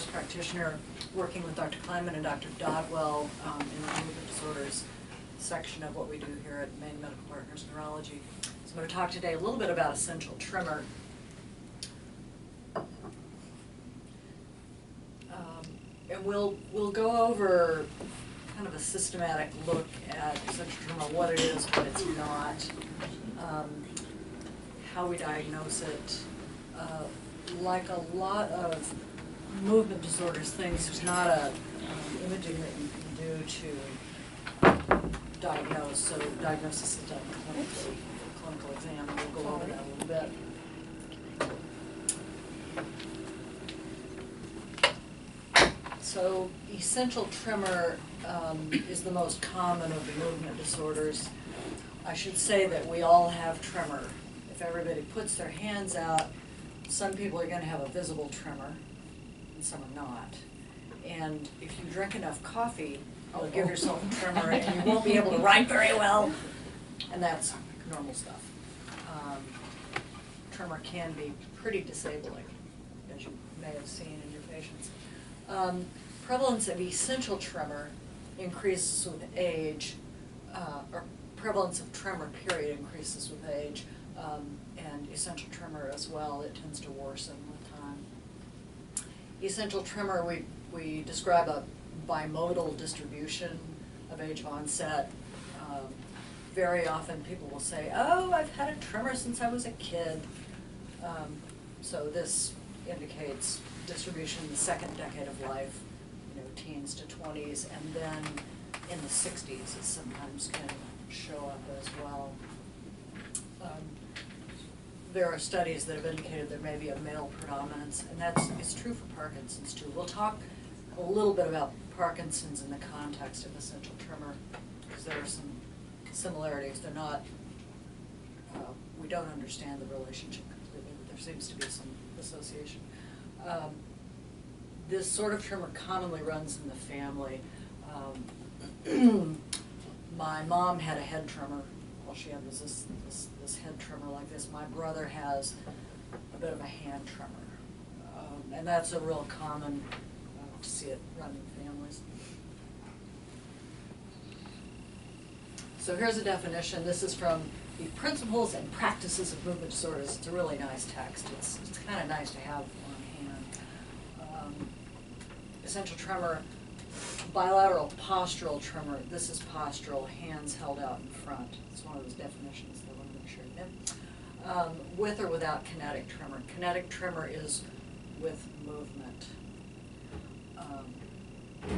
nurse practitioner working with Dr. Kleinman and Dr. Dodwell in the movement disorders section of what we do here at Maine Medical Partners Neurology. So I'm going to talk today a little bit about essential tremor. And we'll go over kind of a systematic look at essential tremor, what it is, what it's not, how we diagnose it. Like a lot of movement disorders things, there's not a imaging that you can do to diagnose. So diagnosis is done clinically, clinical exam, and we'll go over that a little bit. So essential tremor is the most common of the movement disorders. I should say that we all have tremor. If everybody puts their hands out, some people are going to have a visible tremor, and some are not. And if you drink enough coffee, you'll give yourself a tremor, and you won't be able to write very well. And that's normal stuff. Tremor can be pretty disabling, as you may have seen in your patients. Prevalence of essential tremor increases with age, or prevalence of tremor period increases with age, and essential tremor as well. It tends to worsen with time. Essential tremor, we describe a bimodal distribution of age of onset. Very often people will say, oh, I've had a tremor since I was a kid. So this indicates distribution in the second decade of life, teens to 20s, and then in the 60s it sometimes can show up as well. There are studies that have indicated there may be a male predominance, and it's true for Parkinson's too. We'll talk a little bit about Parkinson's in the context of essential tremor, because there are some similarities. They're not, we don't understand the relationship completely, but there seems to be some association. This sort of tremor commonly runs in the family. My mom had a head tremor. All she had was this head tremor like this. My brother has a bit of a hand tremor. And that's a real common, to see it run in families. So here's a definition. This is from the Principles and Practices of Movement Disorders. It's a really nice text. It's kind of nice to have on hand. Essential tremor, bilateral postural tremor. This is postural, hands held out in front. It's one of those definitions that I want to make sure you get. With or without kinetic tremor. Kinetic tremor is with movement,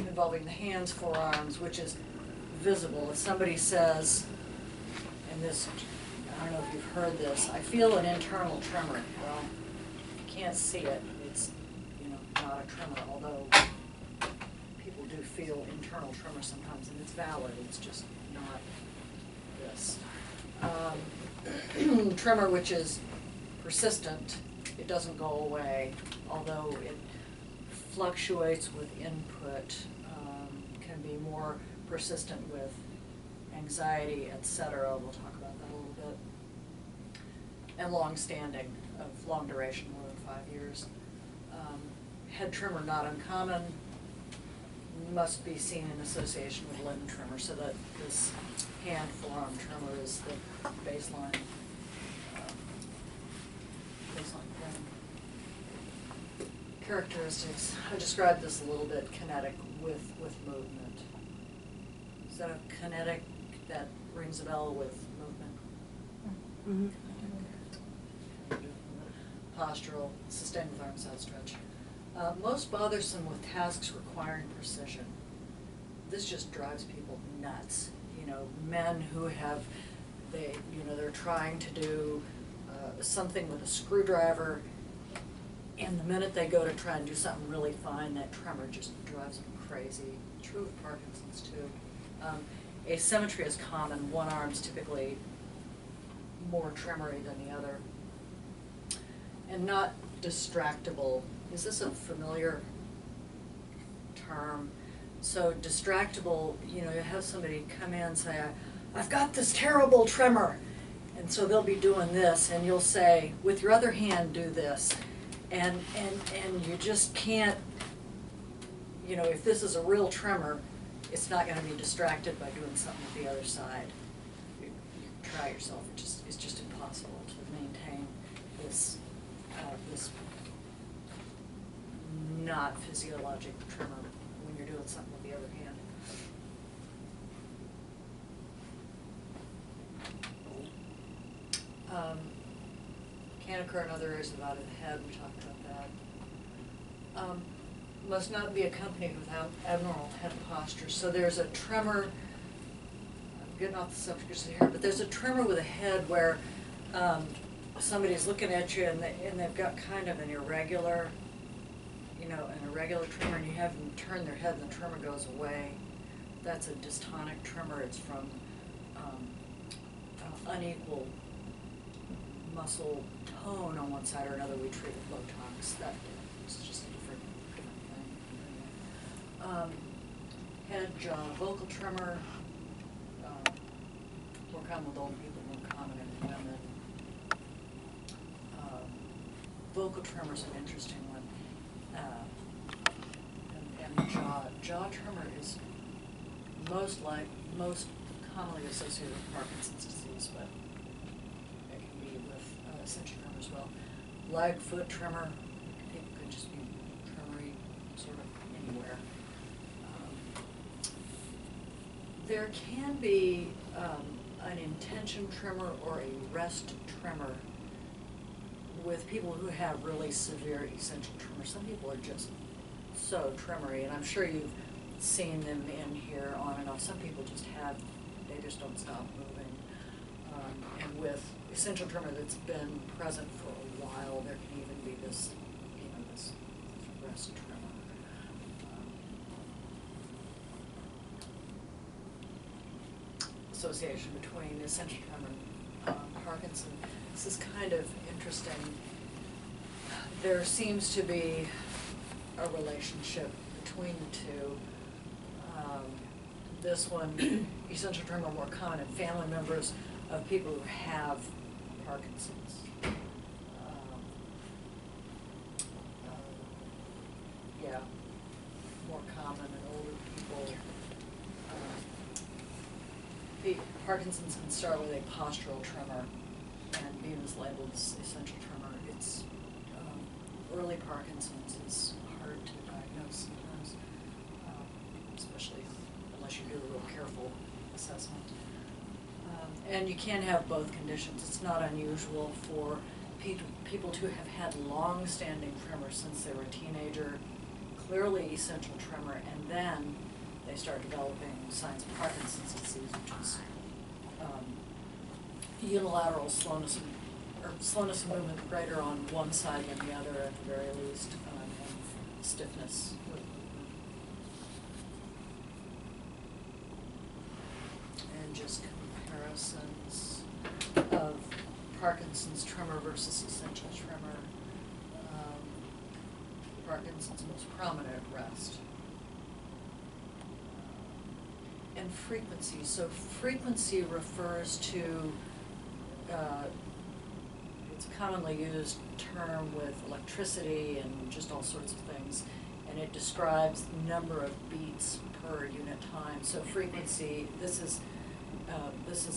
involving the hands, forearms, which is visible. If somebody says, and this, I don't know if you've heard this, I feel an internal tremor. Well, you can't see it. It's not a tremor, although people do feel internal tremor sometimes, and it's valid. It's just not this. Tremor, which is persistent, it doesn't go away, although it fluctuates with input, can be more persistent with anxiety, etc. We'll talk about that a little bit. And long-standing, of long duration, more than 5 years. Head tremor, not uncommon, must be seen in association with limb tremor, so that this hand forearm tremor is the baseline thing. Characteristics, I described this a little bit, kinetic with movement. Is that a kinetic that rings a bell with movement? Mm-hmm. Postural, sustained with arms outstretched. Most bothersome with tasks requiring precision. This just drives people nuts. Men who have, they're trying to do something with a screwdriver, and the minute they go to try and do something really fine, that tremor just drives them crazy. True of Parkinson's too. Asymmetry is common. One arm's typically more tremory than the other. And not distractible. Is this a familiar term? So distractible, you have somebody come in and say, I've got this terrible tremor. And so they'll be doing this, and you'll say, with your other hand, do this. And you just can't you know, if this is a real tremor, it's not gonna be distracted by doing something with the other side. You try yourself, it's just impossible to maintain this, this not physiologic tremor when you're doing something with the other hand. Can occur in other areas of the body, the head, we talked about that. Must not be accompanied without abnormal head posture. So there's a tremor, I'm getting off the subject here, but there's a tremor with a head where somebody's looking at you and they've got kind of an irregular, you know, an irregular tremor, and you have them turn their head and the tremor goes away. That's a dystonic tremor. It's from unequal muscle tone on one side or another. We treat with Botox. It's just a different thing. Head, jaw, vocal tremor. More common with old people, more common in women. Vocal tremor is an interesting one. And jaw tremor is most commonly associated with Parkinson's disease, but it can be with essential tremor as well. Leg, foot tremor, I think could just be tremory sort of anywhere. There can be an intention tremor or a rest tremor with people who have really severe essential tremor. Some people are just so tremory, and I'm sure you've seen them in here on and off. Some people just they just don't stop moving. And with essential tremor that's been present for a while, there can even be this, you know, this rest tremor. Association between essential tremor and Parkinson. This is kind of interesting. There seems to be a relationship between the two. This one, essential tremor, more common in family members of people who have Parkinson's. Yeah, more common in older people. Parkinson's can start with a postural tremor and be labeled as essential tremor. It's early Parkinson's is hard to diagnose sometimes, especially unless you do a real careful assessment. And you can have both conditions. It's not unusual for people to have had long-standing tremor since they were a teenager, clearly essential tremor, and then they start developing signs of Parkinson's disease, which is unilateral slowness of movement greater on one side than the other at the very least, and stiffness with movement. And just comparisons of Parkinson's tremor versus essential tremor. Parkinson's most prominent at rest. And frequency. So frequency refers to, it's a commonly used term with electricity and just all sorts of things, and it describes the number of beats per unit time. So frequency, this is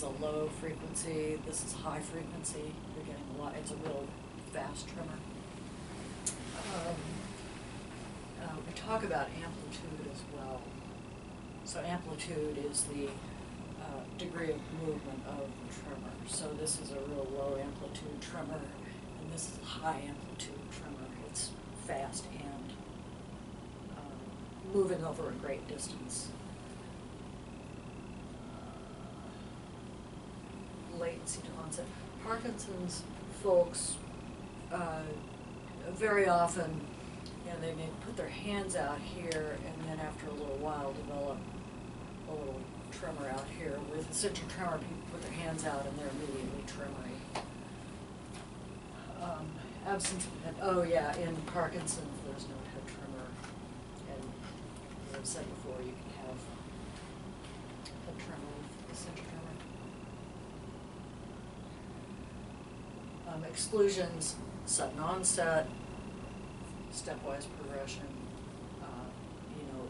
a low frequency, this is high frequency. You're getting a lot, it's a real fast tremor. We talk about amplitude as well. So amplitude is the degree of movement of the tremor. So this is a real low amplitude tremor, and this is a high amplitude tremor. It's fast and moving over a great distance. Latency to onset. Parkinson's folks very often, you know, they may put their hands out here and then after a little while develop a little tremor out here. With essential tremor, people put their hands out and they're immediately tremory. Absence of head, oh yeah, in Parkinson's there's no head tremor. And as I've said before, you can have head tremor with essential tremor. Exclusions, sudden onset, stepwise progression, you know,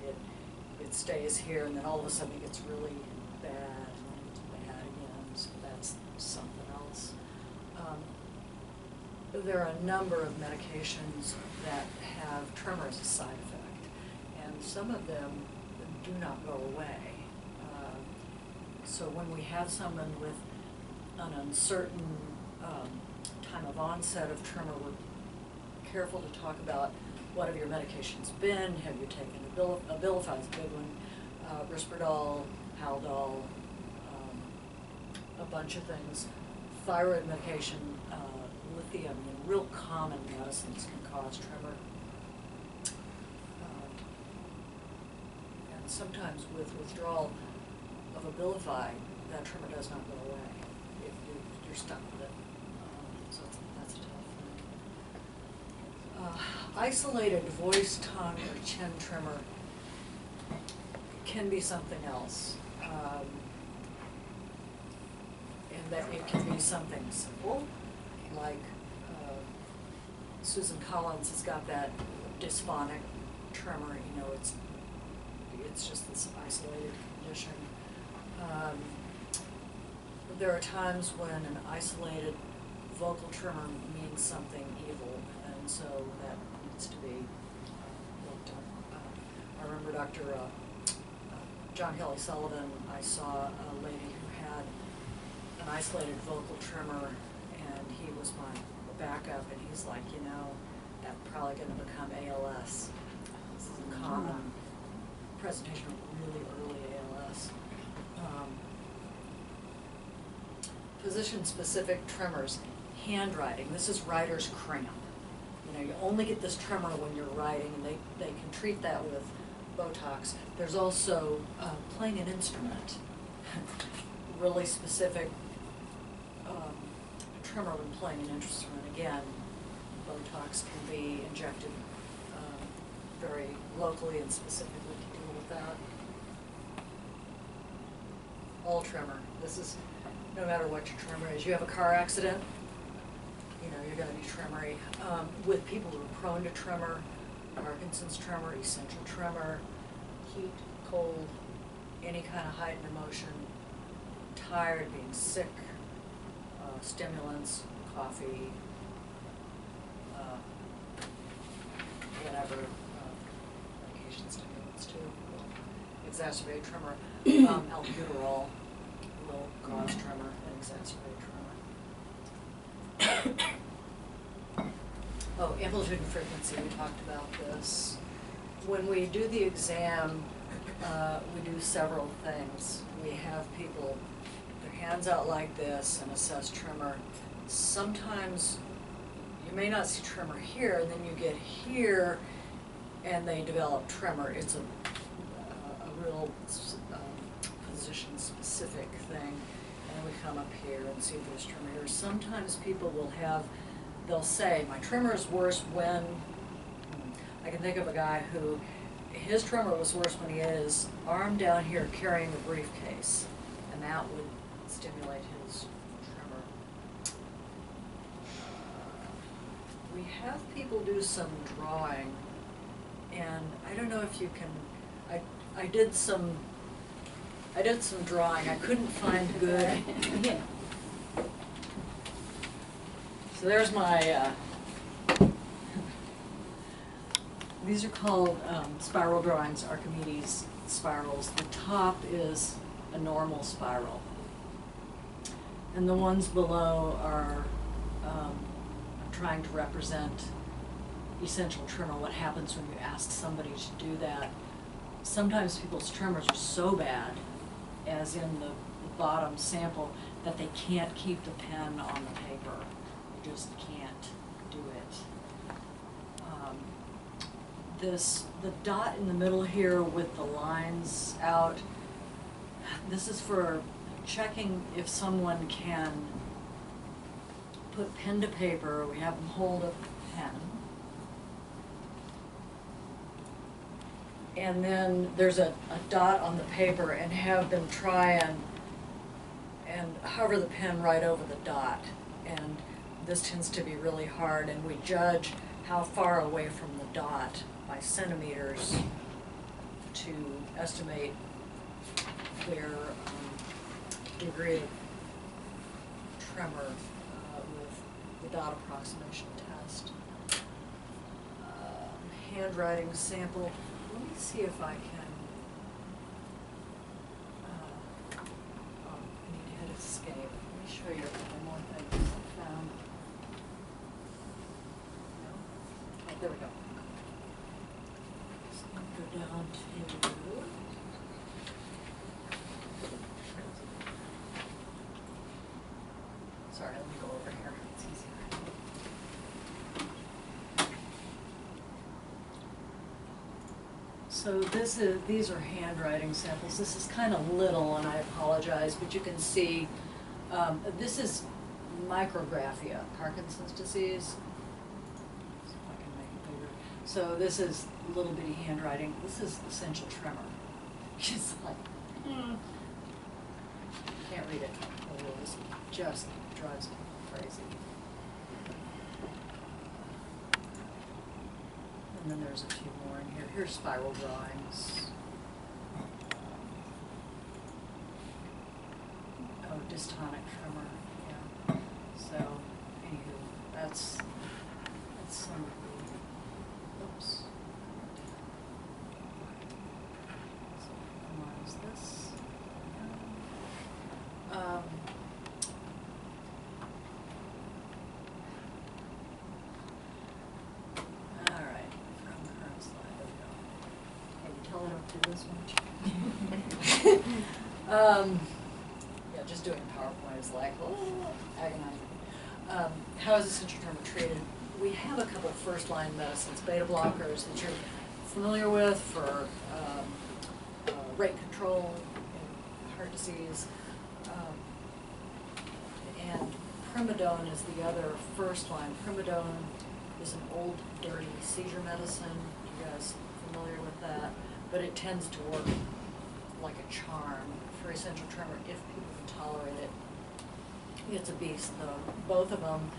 stays here, and then all of a sudden it gets really bad, and then it gets bad again, so that's something else. There are a number of medications that have tremor as a side effect, and some of them do not go away. So when we have someone with an uncertain time of onset of tremor, we're careful to talk about what have your medications been, have you taken Abilify is a big one, Risperdal, Haldol, a bunch of things, thyroid medication, lithium, real common medicines can cause tremor. And sometimes with withdrawal of Abilify, that tremor does not go away. You're stuck with it. So that's a tough thing. Isolated voice, tongue, or chin tremor can be something else. And that it can be something simple, like Susan Collins has got that dysphonic tremor, you know, it's just this isolated condition. There are times when an isolated vocal tremor means something evil, and so that needs to be looked at. I remember Dr. John Kelly Sullivan, I saw a lady who had an isolated vocal tremor, and he was my backup, and he's like, you know, that's probably going to become ALS. This is a common presentation of really early ALS. Physician-specific tremors, handwriting. This is writer's cramp. You know, you only get this tremor when you're writing, and they can treat that with Botox. There's also playing an instrument. Really specific tremor when playing an instrument. Again, Botox can be injected very locally and specifically to deal with that. All tremor. This is no matter what your tremor is. You have a car accident, you know, you're going to be tremory. With people who are prone to tremor, Parkinson's tremor, essential tremor, heat, cold, any kind of heightened emotion, tired, being sick, stimulants, coffee, whatever, medication stimulants too, will exacerbate tremor. Albuterol will cause tremor and exacerbate tremor. Oh, amplitude and frequency, we talked about this. When we do the exam, we do several things. We have people put their hands out like this and assess tremor. Sometimes you may not see tremor here, and then you get here and they develop tremor. It's a real position-specific thing. And we come up here and see if there's tremor here. Sometimes people will have, they'll say, my tremor is worse when, I can think of a guy who, his tremor was worse when he had his arm down here carrying a briefcase, and that would stimulate his tremor. We have people do some drawing, and I don't know if you can, I did some drawing. I couldn't find good. So there's my, these are called spiral drawings, Archimedes spirals. The top is a normal spiral. And the ones below are, I'm trying to represent essential tremor, what happens when you ask somebody to do that. Sometimes people's tremors are so bad, as in the bottom sample, that they can't keep the pen on the paper. They just can't do it. The dot in the middle here with the lines out, this is for checking if someone can put pen to paper. We have them hold a pen. And then there's a dot on the paper, and have them try and hover the pen right over the dot. And this tends to be really hard, and we judge how far away from the dot by centimeters to estimate their degree of tremor with the dot approximation test. Handwriting sample. Let me see if I can. Oh, I need to hit escape. Let me show you one more thing I found. No. Oh, there we go. So let me go down to. Sorry, let me go over here. It's easier. So these are handwriting samples. This is kind of little, and I apologize, but you can see this is micrographia, Parkinson's disease. See if I can make it bigger. So this is little bitty handwriting. This is essential tremor. It's like, can't read it. This just drives me crazy. And then there's a few more in here. Here's spiral drawings. Oh, dystonic tremor, yeah. So, anywho, that's some of the, oops. So, what is this? This one. Yeah, just doing PowerPoint is like, oh, agonizing. How is essential tremor treated? We have a couple of first-line medicines, beta blockers that you're familiar with for rate control in heart disease, and primidone is the other first-line. Primidone is an old, dirty seizure medicine. You guys familiar with that? But it tends to work like a charm for essential tremor if people can tolerate it. It's a beast, though. Both of them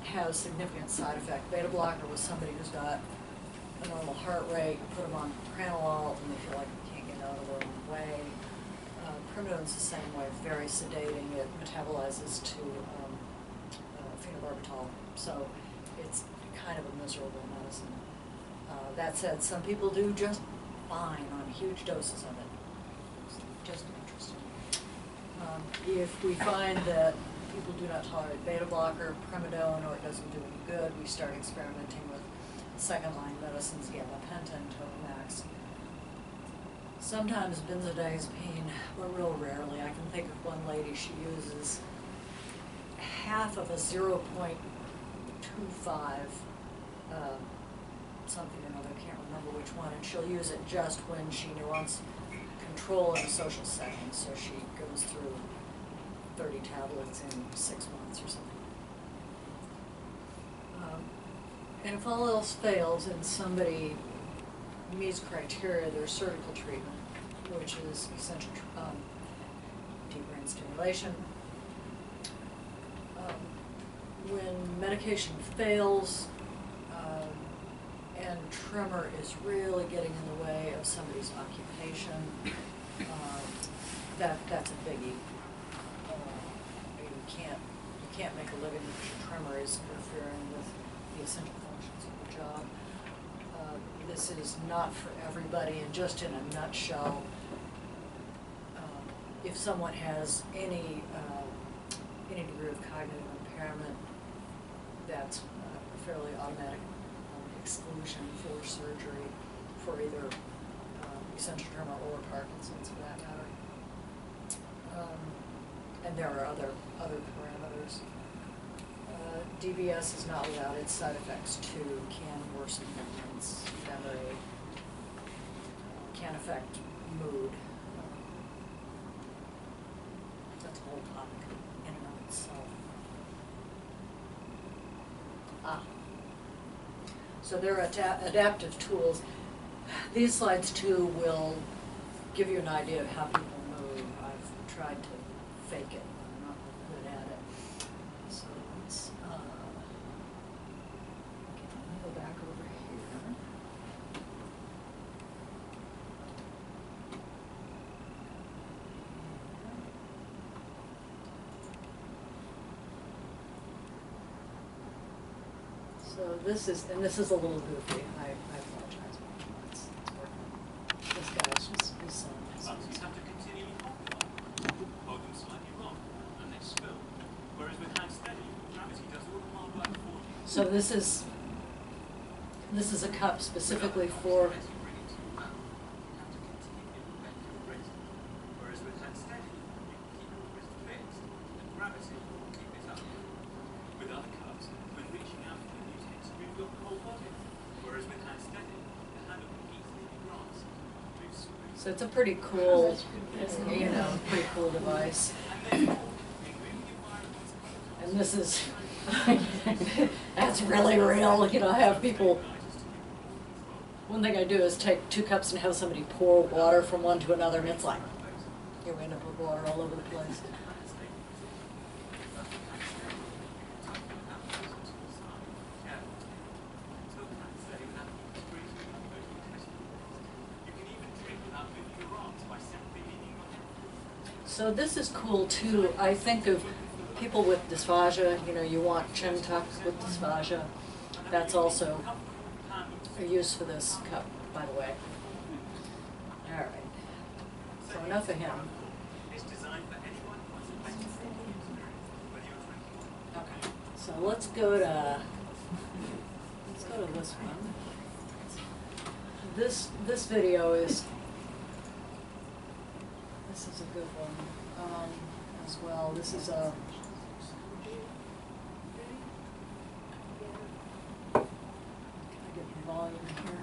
have significant side effect. Beta blocker was somebody who's got a normal heart rate. You put them on pranolol, and they feel like they can't get out of their own way. Primidone's the same way, very sedating. It metabolizes to phenobarbital, so it's kind of a miserable medicine. That said, some people do just fine on huge doses of it. It's just interesting. If we find that people do not tolerate beta blocker, primidone, or it doesn't do any good, we start experimenting with second-line medicines, gabapentin, Topamax. Sometimes benzodiazepine, but real rarely. I can think of one lady, she uses half of a 0.25 something or another, I can't remember which one, and she'll use it just when she wants control in a social setting, so she goes through 30 tablets in 6 months or something. And if all else fails and somebody meets criteria, there's surgical treatment, which is essential deep brain stimulation. When medication fails, and tremor is really getting in the way of somebody's occupation, that's a biggie. You can't make a living if your tremor is interfering with the essential functions of the job. This is not for everybody, and just in a nutshell, if someone has any degree of cognitive impairment, that's a fairly automatic exclusion for surgery for either essential tremor or Parkinson's, for that matter. And there are other parameters. DBS is not without its side effects too. Can worsen memory, can affect mood. That's a whole topic in and of itself. So there are adaptive tools. These slides too will give you an idea of how people move. I've tried to fake it, but I'm not really good at it. So let's let me go back over here. So this is a little goofy. I apologize. It's working. This guy's just his son. Buttons have to continually hold them slightly wrong, and they spill. Whereas with hand steady, gravity does all the hard work for you. So this is a cup specifically for. Whereas with hand steady, you can keep your wrist fixed, and gravity will keep it up. With other cups, when reaching out for the nutrients, move your whole body. Whereas with hand steady, the handle can easily be grasped. Move smooth. So it's a pretty cool, pretty cool device. And this is, that's really real. You know, I have people. One thing I do is take 2 cups and have somebody pour water from one to another, and it's like, you end up with water all over the place. So this is cool too. I think of people with dysphagia, you want chin tucks with dysphagia. That's also a use for this cup, by the way. All right. So enough of him. Okay. So let's go to this one. This video is. This is a good one as well. This is a. Can I get the volume here?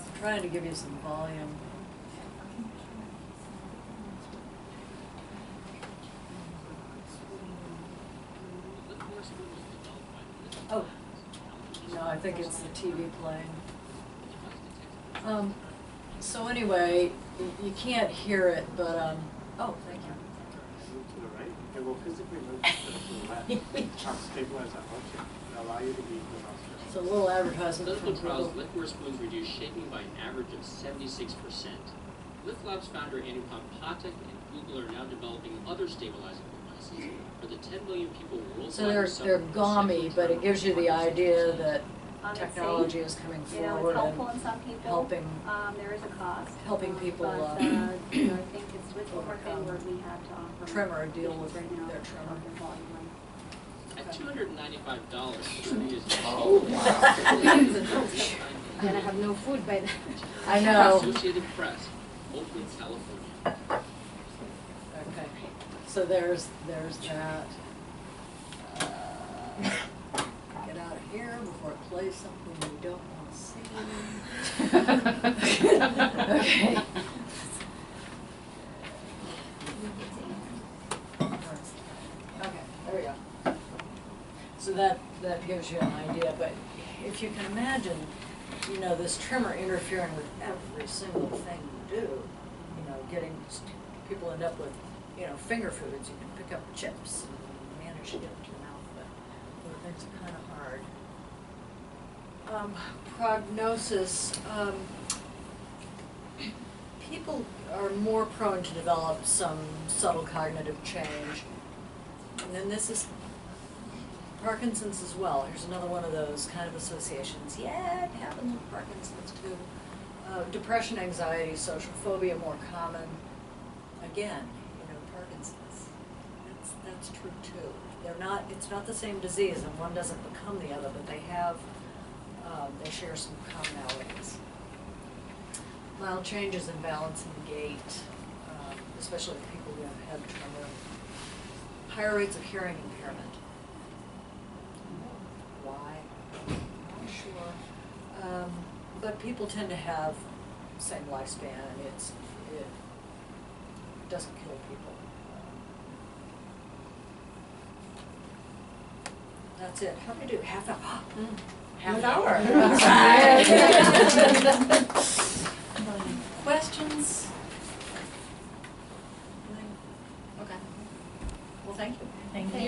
I'm trying to give you some volume. Oh, no, I think it's the TV playing. So anyway, you can't hear it, but, oh, thank you. Move to the right. It will physically move to the left. Stabilize that motion and allow you to be moving. It's a little advertisement. Clinical trials, liftwear spoons reduce shaping by an average of 76%. Lift Labs founder Anupam Pathak and Google are now developing other stabilizing devices for the 10 million people worldwide. So they're gaumy, but it gives you the idea that technology is coming forward it's helpful and in some people. helping. There is a cost. Helping people, But, I think it's with what overcome we have to offer. tremor, deal with right now, their tremor. At $295, the tree is Then I have no food by then. I know. Associated Press, Oakland, California. Okay, so there's that. Get out of here before it plays something we don't want to see. Okay. Okay, there we go. So that gives you an idea, but if you can imagine, this tremor interfering with every single thing you do, getting, people end up with, finger foods, you can pick up chips and manage to get into your mouth, but other things are kind of hard. Prognosis, people are more prone to develop some subtle cognitive change, and then this is Parkinson's as well. Here's another one of those kind of associations. Yeah, it happens with Parkinson's too. Depression, anxiety, social phobia more common. Again, Parkinson's. That's true too. It's not the same disease, and one doesn't become the other, but they share some commonalities. Mild changes in balance and gait, especially with people who have head tremor. Higher rates of hearing impairment. Why? Not sure. But people tend to have the same lifespan, and it doesn't kill people. That's it. How do we do? Half an hour? Half hour. Questions? Okay. Well, thank you. Thank you.